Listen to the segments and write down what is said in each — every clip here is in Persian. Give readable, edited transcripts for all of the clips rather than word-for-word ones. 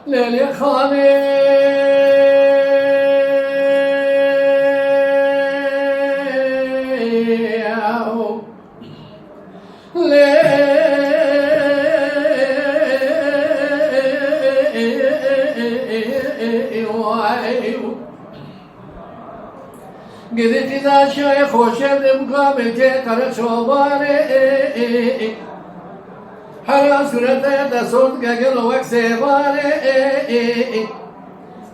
ليلي خاني قدرت إذا شيخ وشر مقابل تكر شوباني حرام سورة تسود قل وكسباني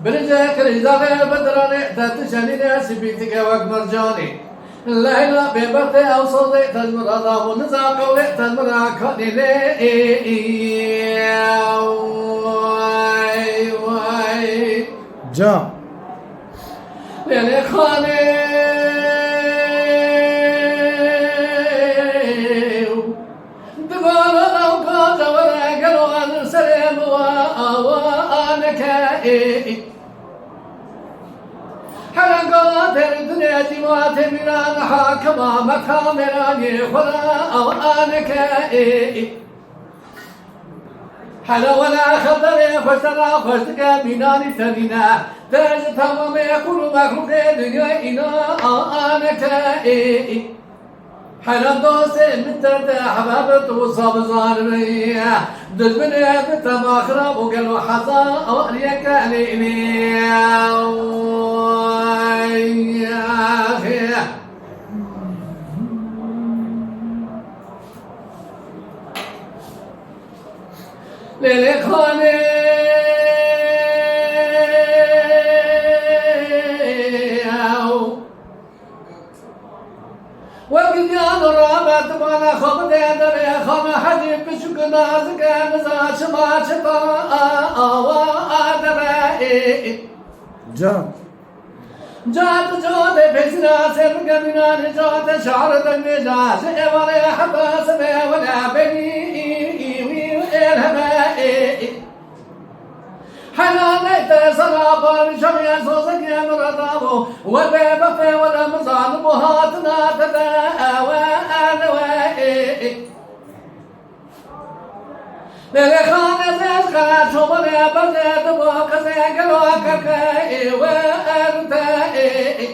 برزاك رزاق بدراني تتشني ناس بيتك وك مرجاني لا إله ببرتي أو صدي تجمر أضاب ونزا قولي تجمر أكوني لي واي جا ليلي خاني حلقات الدنيا جوات مران حاكما مكامراني خلا أو آنك حلا ولا خبر فشترا فشتك مناني تنينا تاج تمام يكون مخلوق دنيا إنا آنك حلا دوست مترد حباب توصاب ظالمية دزمني بتماخرة وقالوا حظا أوريك ليني يا أخي ليلي خاني وقديان الرابط وانا خبط يدري خانا حديب بشك نازك نزاش ما شطا ادري جا جات جات بسنا سرق من جات شعر دم جات ولا حتى سما ولا بني والهماء حنانيت صرافا شميا صوصك يا مرتابو وبيبقى ولا مصعد بهاتنا تداوى أنوائي للخانة زيزخنا شمال يا بزيد بوك زيقل وككي وأنتائي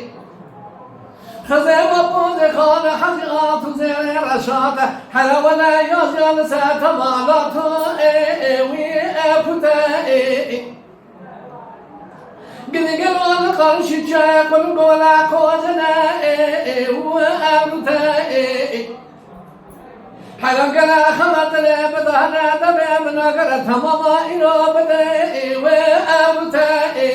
خزي وبوز خانة حقيقات زير رشاد حلونا يوزيان ساتمالات وأبتائي قلقل قرش جاك والقولا قوزنا وأبتائي حلقنا خمت لبدهنا دبي من أقرتها مضائنا بدائي وأبتائي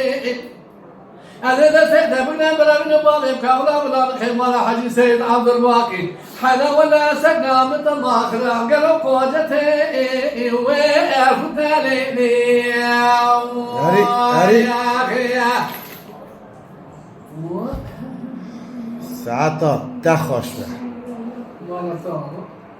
هذا سيد بنا بلا من بالي كولا بلا خيمة حجي سيد عبد الباقي حلا ولا سقنا مثل ما خلا قالوا قوجتي وأفتلي هري ساعتا تخوش به